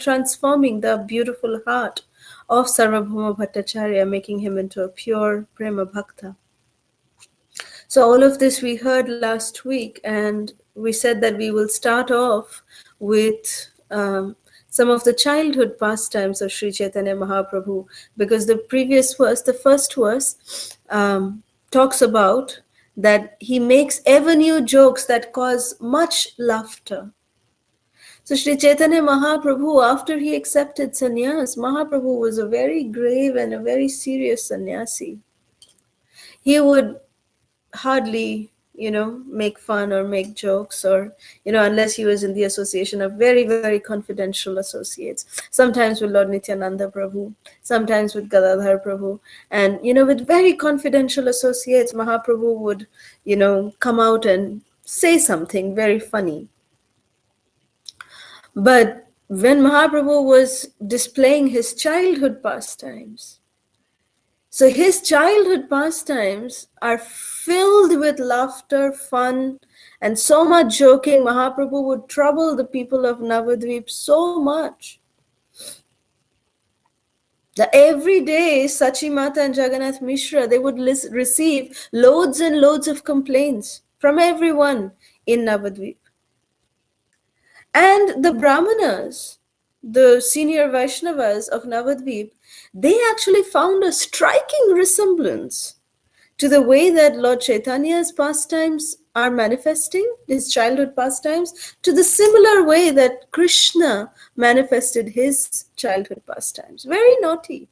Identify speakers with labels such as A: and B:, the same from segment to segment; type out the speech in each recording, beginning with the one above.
A: transforming the beautiful heart of Sarvabhauma Bhattacharya, making him into a pure Prema Bhakta. So all of this we heard last week, and we said that we will start off with some of the childhood pastimes of Sri Chaitanya Mahaprabhu, because the previous verse, the first verse, talks about that he makes ever new jokes that cause much laughter. So Sri Chaitanya Mahaprabhu, after he accepted sannyas, Mahaprabhu was a very grave and a very serious sannyasi. He would hardly, make fun or make jokes, or, unless he was in the association of very, very confidential associates. Sometimes with Lord Nityananda Prabhu, sometimes with Gadadhar Prabhu. And, with very confidential associates, Mahaprabhu would, come out and say something very funny. But when Mahaprabhu was displaying his childhood pastimes, so his childhood pastimes are filled with laughter, fun, and so much joking. Mahaprabhu would trouble the people of Navadvip so much that every day Sachi Mata and Jagannath Mishra, they would receive loads and loads of complaints from everyone in Navadvip. And the Brahmanas, the senior Vaishnavas of Navadvip, they actually found a striking resemblance to the way that Lord Chaitanya's pastimes are manifesting, his childhood pastimes, to the similar way that Krishna manifested his childhood pastimes. Very naughty.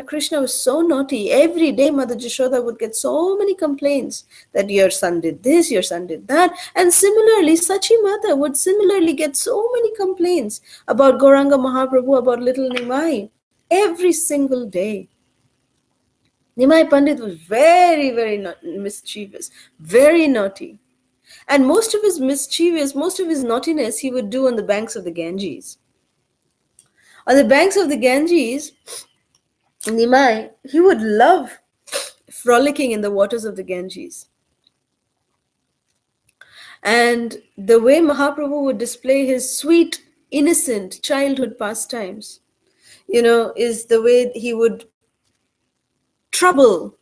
A: Krishna was so naughty. Every day Mother Jashoda would get so many complaints that your son did this, your son did that. And similarly, Sachi Mata would similarly get so many complaints about Gauranga Mahaprabhu, about little Nimai, every single day. Nimai Pandit was very, very mischievous, very naughty. And most of his naughtiness he would do on the banks of the Ganges. On the banks of the Ganges, Nimai, he would love frolicking in the waters of the Ganges. And the way Mahaprabhu would display his sweet, innocent childhood pastimes, is the way he would trouble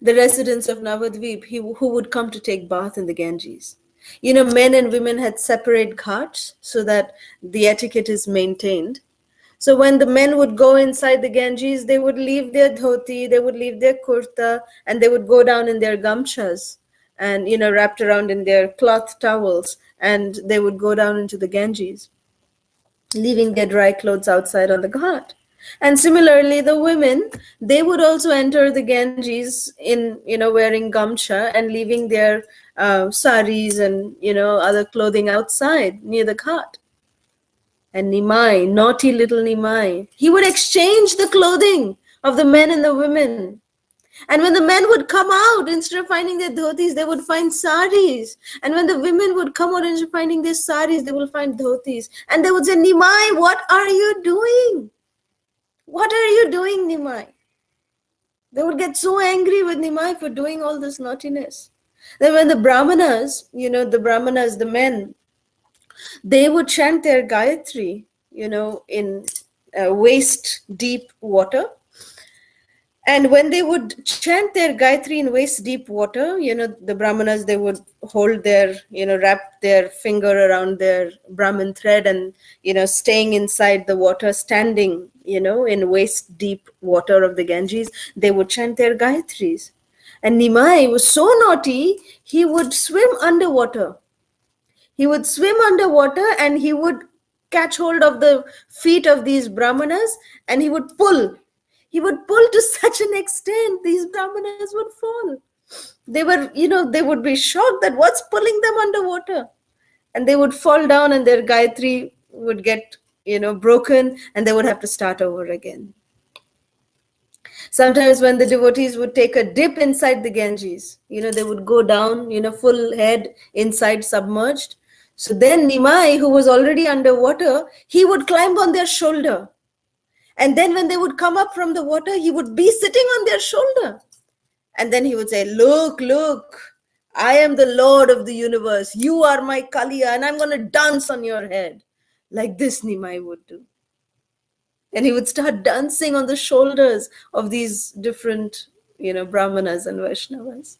A: the residents of Navadvip who would come to take bath in the Ganges. Men and women had separate ghats so that the etiquette is maintained. So when the men would go inside the Ganges, they would leave their dhoti, they would leave their kurta, and they would go down in their gamchas and, wrapped around in their cloth towels, and they would go down into the Ganges, leaving their dry clothes outside on the ghat. And similarly, the women, they would also enter the Ganges in, wearing gamcha and leaving their saris and, other clothing outside near the ghat. And Nimai, naughty little Nimai, he would exchange the clothing of the men and the women. And when the men would come out, instead of finding their dhotis, they would find saris. And when the women would come out, instead of finding their saris, they would find dhotis. And they would say, Nimai, what are you doing? What are you doing, Nimai? They would get so angry with Nimai for doing all this naughtiness. Then when the Brahmanas, the men, they would chant their Gayatri, in waist-deep water. And when they would chant their Gayatri in waist-deep water, the Brahmanas, they would hold their, wrap their finger around their Brahmin thread and, staying inside the water, standing, in waist-deep water of the Ganges, they would chant their Gayatris. And Nimai was so naughty, he would swim underwater. He would swim underwater and he would catch hold of the feet of these Brahmanas and he would pull. He would pull to such an extent, these Brahmanas would fall. They were, they would be shocked that what's pulling them underwater. And they would fall down and their Gayatri would get, broken and they would have to start over again. Sometimes when the devotees would take a dip inside the Ganges, they would go down, full head inside submerged. So then Nimai, who was already underwater, he would climb on their shoulder. And then when they would come up from the water, he would be sitting on their shoulder. And then he would say, look, I am the Lord of the universe. You are my Kaliya and I'm going to dance on your head. Like this Nimai would do. And he would start dancing on the shoulders of these different, Brahmanas and Vaishnavas.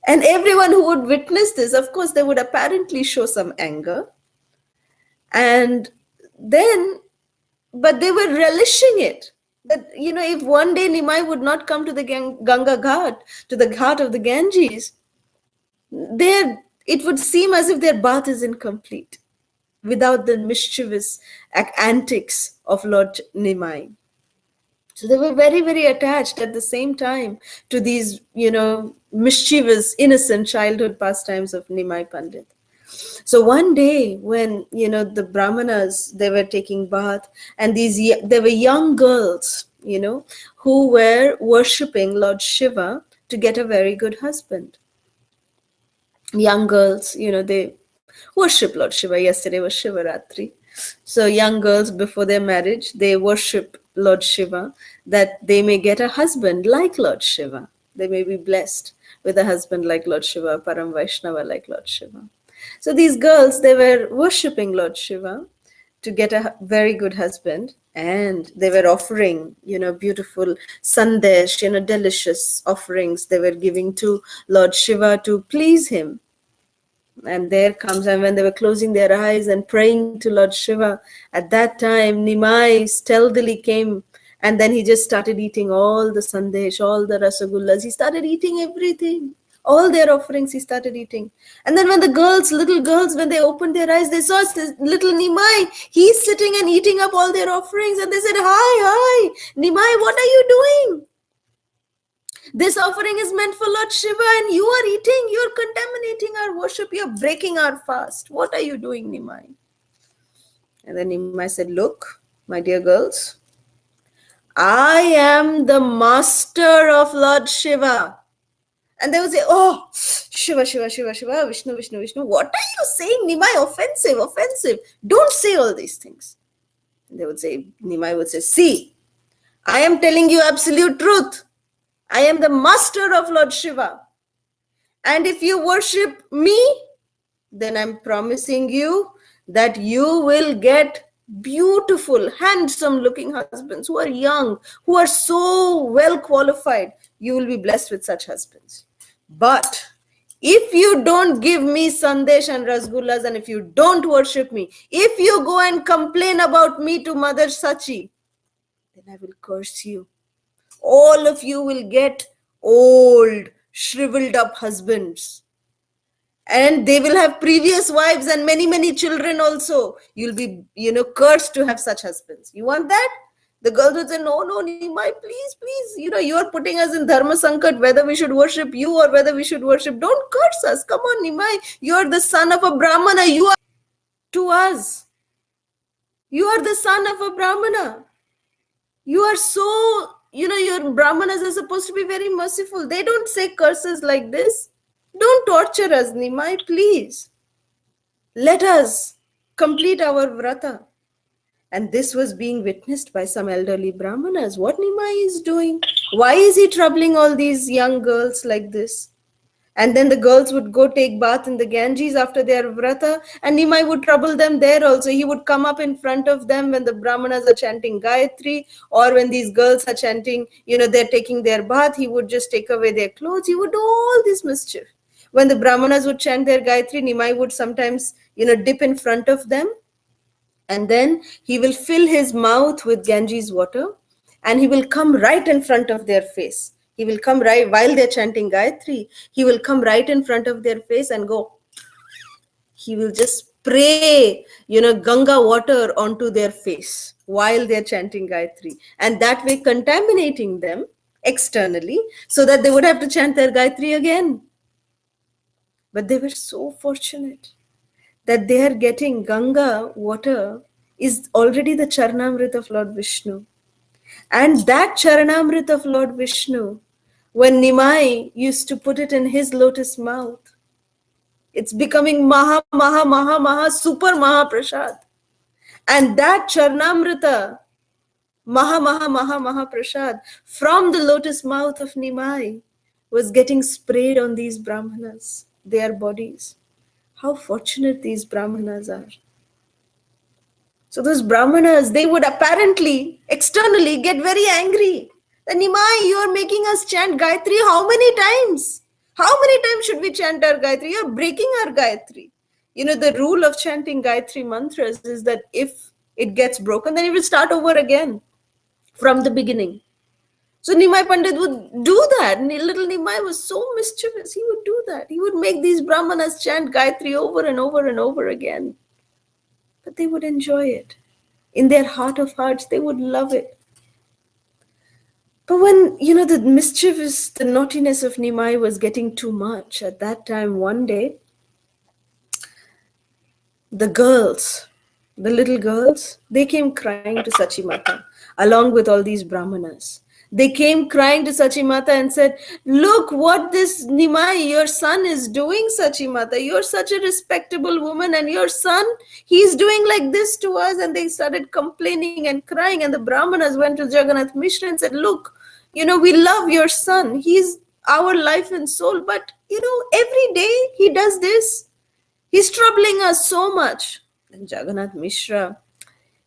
A: And everyone who would witness this, of course, they would apparently show some anger. And then, but they were relishing it. That, if one day Nimai would not come to the Ganga Ghat, to the Ghat of the Ganges, it would seem as if their bath is incomplete without the mischievous antics of Lord Nimai. So they were very, very attached at the same time to these, mischievous, innocent childhood pastimes of Nimai Pandit. So one day when, the Brahmanas, they were taking bath, and there were young girls, who were worshipping Lord Shiva to get a very good husband. Young girls, they worship Lord Shiva. Yesterday was Shivaratri. So young girls, before their marriage, they worship Lord Shiva that they may get a husband like Lord Shiva. They may be blessed with a husband like Lord Shiva, Param Vaishnava like Lord Shiva. So these girls, they were worshipping Lord Shiva to get a very good husband, and they were offering, beautiful sandesh, delicious offerings they were giving to Lord Shiva to please him. And there comes, and when they were closing their eyes and praying to Lord Shiva, at that time Nimai stealthily came, and then he just started eating all the sandesh, all the rasagullas. He started eating everything, all their offerings he started eating. And then when the little girls, when they opened their eyes, they saw little Nimai. He's sitting and eating up all their offerings, and they said, hi, Nimai, what are you doing? This offering is meant for Lord Shiva, and you are eating, you're contaminating our worship, you're breaking our fast. What are you doing, Nimai? And then Nimai said, look, my dear girls, I am the master of Lord Shiva. And they would say, oh, Shiva, Shiva, Shiva, Shiva, Vishnu, Vishnu, Vishnu. What are you saying, Nimai? Offensive, offensive. Don't say all these things. And they would say, Nimai would say, see, I am telling you absolute truth. I am the master of Lord Shiva. And if you worship me, then I'm promising you that you will get beautiful, handsome-looking husbands who are young, who are so well qualified. You will be blessed with such husbands. But if you don't give me sandesh and rasgullas, and if you don't worship me, if you go and complain about me to Mother Sachi, then I will curse you. All of you will get old, shriveled up husbands. And they will have previous wives and many, many children also. You'll be, cursed to have such husbands. You want that? The girls would say, no, Nimai, please, please. You are putting us in Dharma Sankat, whether we should worship you or whether we should worship. Don't curse us. Come on, Nimai. You are the son of a Brahmana. You are to us. You are the son of a Brahmana. You are so, your Brahmanas are supposed to be very merciful. They don't say curses like this. Don't torture us, Nimai, please. Let us complete our vrata. And this was being witnessed by some elderly Brahmanas. What Nimai is doing? Why is he troubling all these young girls like this? And then the girls would go take bath in the Ganges after their vrata, and Nimai would trouble them there also. He would come up in front of them when the Brahmanas are chanting Gayatri, or when these girls are chanting, they're taking their bath, he would just take away their clothes. He would do all this mischief. When the Brahmanas would chant their Gayatri, Nimai would sometimes, dip in front of them, and then he will fill his mouth with Ganges water, and he will come right in front of their face. He will come right while they're chanting Gayatri. He will come right in front of their face and go. He will just spray, Ganga water onto their face while they're chanting Gayatri. And that way contaminating them externally so that they would have to chant their Gayatri again. But they were so fortunate that they are getting Ganga water is already the Charnamrit of Lord Vishnu. And that Charanamrit of Lord Vishnu, when Nimai used to put it in his lotus mouth, it's becoming super Maha Prasad. And that Charnamrita, Maha Prasad, from the lotus mouth of Nimai, was getting sprayed on these Brahmanas, their bodies. How fortunate these Brahmanas are. So those brahmanas, they would apparently, externally, get very angry. That Nimai, you are making us chant Gayatri how many times? How many times should we chant our Gayatri? You're breaking our Gayatri. The rule of chanting Gayatri mantras is that if it gets broken, then you will start over again from the beginning. So Nimai Pandit would do that. Little Nimai was so mischievous. He would do that. He would make these brahmanas chant Gayatri over and over and over again. But they would enjoy it. In their heart of hearts, they would love it. But when, the mischievous, the naughtiness of Nimai was getting too much, at that time, one day, the little girls, they came crying to Sachimata, along with all these brahmanas. They came crying to Sachimata and said, look what this Nimai, your son, is doing, Sachimata. You're such a respectable woman, and your son, he's doing like this to us. And they started complaining and crying. And the brahmanas went to Jagannath Mishra and said, look, we love your son. He's our life and soul. But, every day he does this. He's troubling us so much. And Jagannath Mishra,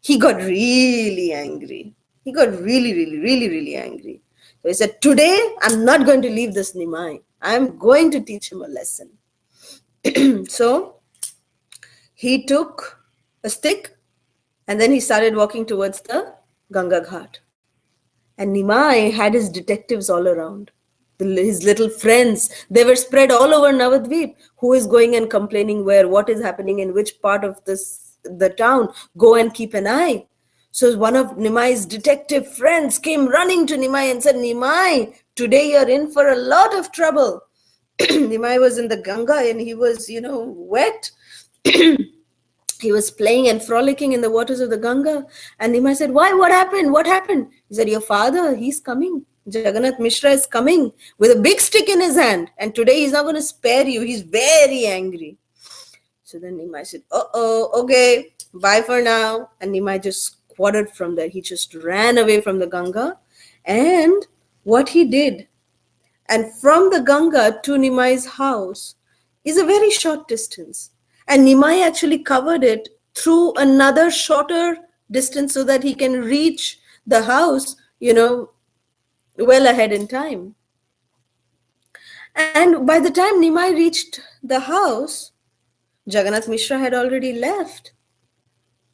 A: he got really angry. He got really, really, really, really angry. So he said, today, I'm not going to leave this Nimai. I'm going to teach him a lesson. So he took a stick and then he started walking towards the Ganga Ghat. And Nimai had his detectives all around. His little friends, they were spread all over Navadvip. Who is going and complaining where, what is happening in which part of the town? Go and keep an eye. So one of Nimai's detective friends came running to Nimai and said, Nimai, today you're in for a lot of trouble. Nimai was in the Ganga and he was, wet. He was playing and frolicking in the waters of the Ganga. And Nimai said, why? What happened? What happened? He said, your father, he's coming. Jagannath Mishra is coming with a big stick in his hand. And today he's not going to spare you. He's very angry. So then Nimai said, okay, bye for now. And Nimai just squatted from there. He just ran away from the Ganga. And what he did, and from the Ganga to Nimai's house is a very short distance. And Nimai actually covered it through another shorter distance so that he can reach the house, well ahead in time. And by the time Nimai reached the house, Jagannath Mishra had already left.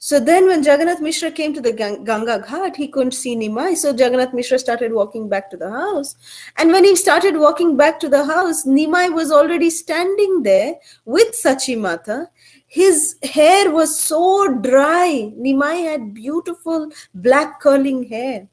A: So then when Jagannath Mishra came to the Ganga Ghat, he couldn't see Nimai. So Jagannath Mishra started walking back to the house. And when he started walking back to the house, Nimai was already standing there with Sachimata. His hair was so dry. Nimai had beautiful black curling hair.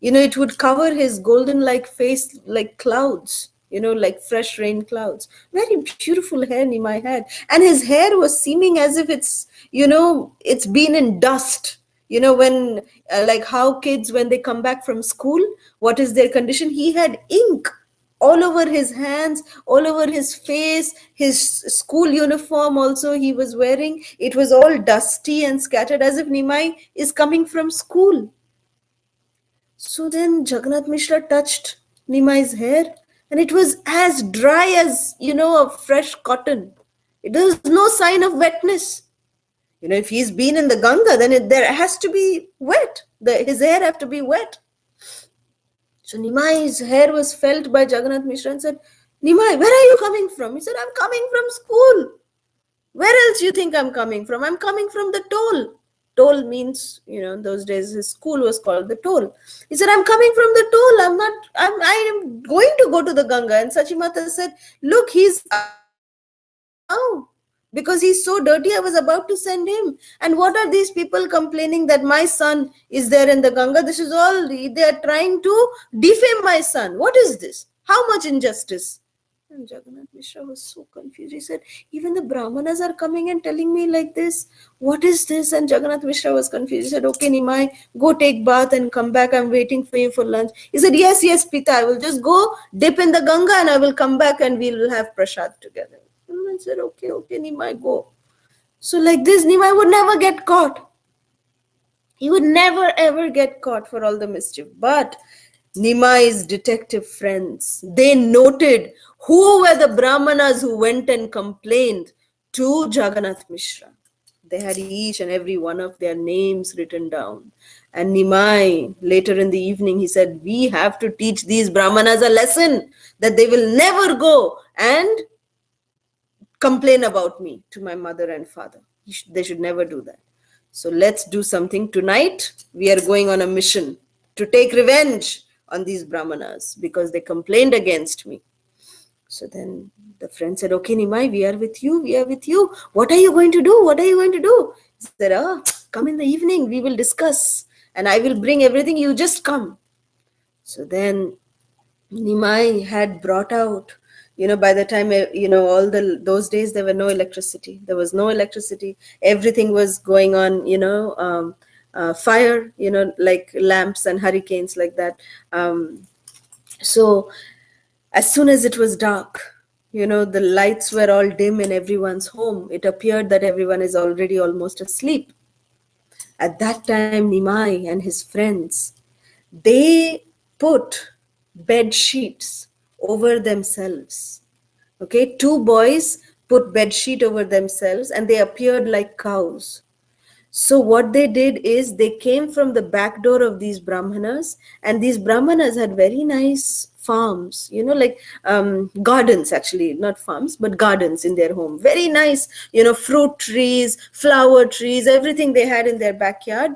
A: It would cover his golden-like face like clouds, like fresh rain clouds. Very beautiful hair Nimai had. And his hair was seeming as if it's, it's been in dust. When, like how kids, when they come back from school, what is their condition? He had ink all over his hands, all over his face, his school uniform also he was wearing. It was all dusty and scattered as if Nimai is coming from school. So then Jagannath Mishra touched Nimai's hair and it was as dry as, a fresh cotton. There was no sign of wetness. If he's been in the Ganga, then there has to be wet. His hair have to be wet. So Nimai's hair was felt by Jagannath Mishra and said, Nimai, where are you coming from? He said, I'm coming from school. Where else do you think I'm coming from? I'm coming from the toll. Toll means, in those days, his school was called the toll. He said, I'm coming from the toll. I am going to go to the Ganga. And Sachimata said, look, he's now. Because he's so dirty, I was about to send him. And what are these people complaining that my son is there in the Ganga? This is all, they are trying to defame my son. What is this? How much injustice? And Jagannath Mishra was so confused. He said, even the Brahmanas are coming and telling me like this. What is this? And Jagannath Mishra was confused. He said, okay, Nimai, go take bath and come back. I'm waiting for you for lunch. He said, yes, Pita. I will just go dip in the Ganga and I will come back and we will have prasad together. And I said, okay, Nimai, go. So like this, Nimai would never get caught. He would never ever get caught for all the mischief. But Nimai's detective friends, they noted who were the Brahmanas who went and complained to Jagannath Mishra. They had each and every one of their names written down. And Nimai, later in the evening, he said, we have to teach these Brahmanas a lesson that they will never go and complain about me to my mother and father. They should never do that. So let's do something tonight. We are going on a mission to take revenge on these Brahmanas because they complained against me. So then the friend said, okay, Nimai, we are with you. We are with you. What are you going to do? What are you going to do? He said, come in the evening. We will discuss and I will bring everything. You just come. So then Nimai had brought out, by the time, all those days, there were no electricity. There was no electricity. Everything was going on, fire, like lamps and hurricanes like that. So as soon as it was dark, the lights were all dim in everyone's home. It appeared that everyone is already almost asleep. At that time, Nimai and his friends, they put bed sheets over themselves. Okay, two boys put bed sheet over themselves and they appeared like cows. So what they did is they came from the back door of these Brahmanas, and these Brahmanas had very nice farms, like gardens, actually, not farms, but gardens in their home. Very nice, fruit trees, flower trees, everything they had in their backyard.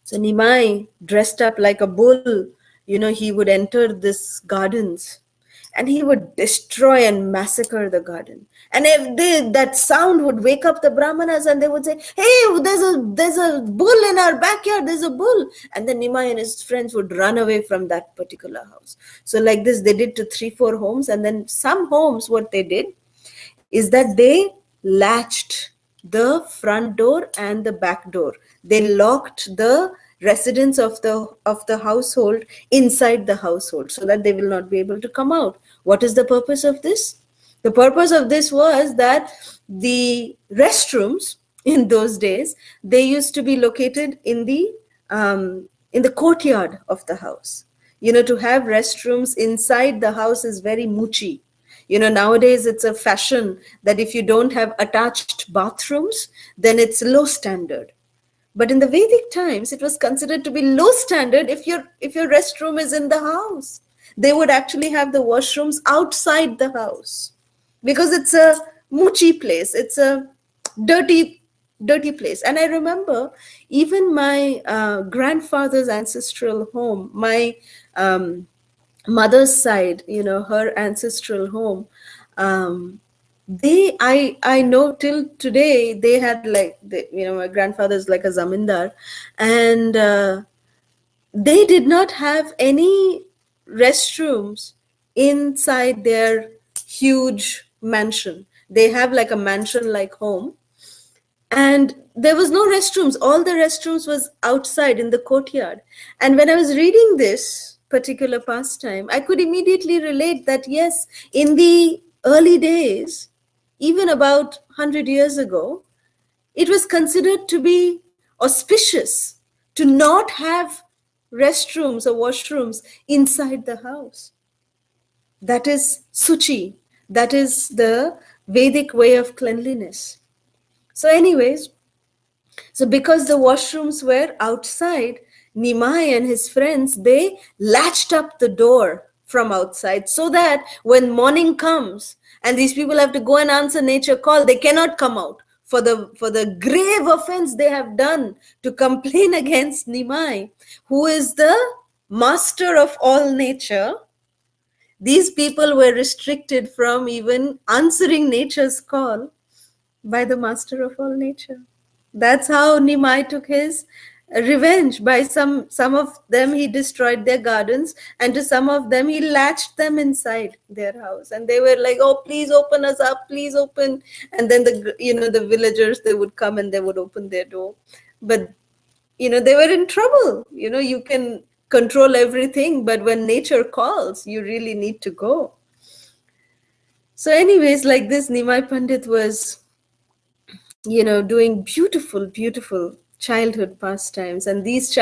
A: So Nimai, dressed up like a bull, he would enter this gardens and he would destroy and massacre the garden. And if that sound would wake up the Brahmanas and they would say, hey, there's a bull in our backyard, there's a bull. And then Nimai and his friends would run away from that particular house. So like this, they did to 3-4 homes. And then some homes, what they did is that they latched the front door and the back door. They locked the residents of the household inside the household so that they will not be able to come out. What is the purpose of this? The purpose of this was that the restrooms in those days, they used to be located in the courtyard of the house. To have restrooms inside the house is very muchi. Nowadays it's a fashion that if you don't have attached bathrooms, then it's low standard. But in the Vedic times, it was considered to be low standard if your restroom is in the house. They would actually have the washrooms outside the house because it's a muchi place. It's a dirty place. And I remember even my grandfather's ancestral home, my mother's side, her ancestral home, I know till today they had my grandfather's like a zamindar, and they did not have any restrooms inside their huge mansion. They have like a mansion like home, and there was no restrooms. All the restrooms was outside in the courtyard. And when I was reading this particular pastime, I could immediately relate that yes, in the early days, even about 100 years ago, it was considered to be auspicious to not have restrooms or washrooms inside the house. That is suchi. That is the Vedic way of cleanliness. So anyways, because the washrooms were outside, Nimai and his friends, they latched up the door from outside so that when morning comes and these people have to go and answer nature call, they cannot come out for the grave offense they have done to complain against Nimai, who is the master of all nature. These people were restricted from even answering nature's call by the master of all nature. That's how Nimai took his revenge. By some of them he destroyed their gardens, and to some of them he latched them inside their house, and they were like, oh, please open us up, please open. And then the villagers, they would come and they would open their door, but they were in trouble. You can control everything, but when nature calls, you really need to go. So anyways, like this, Nimai Pandit was doing beautiful childhood pastimes, and these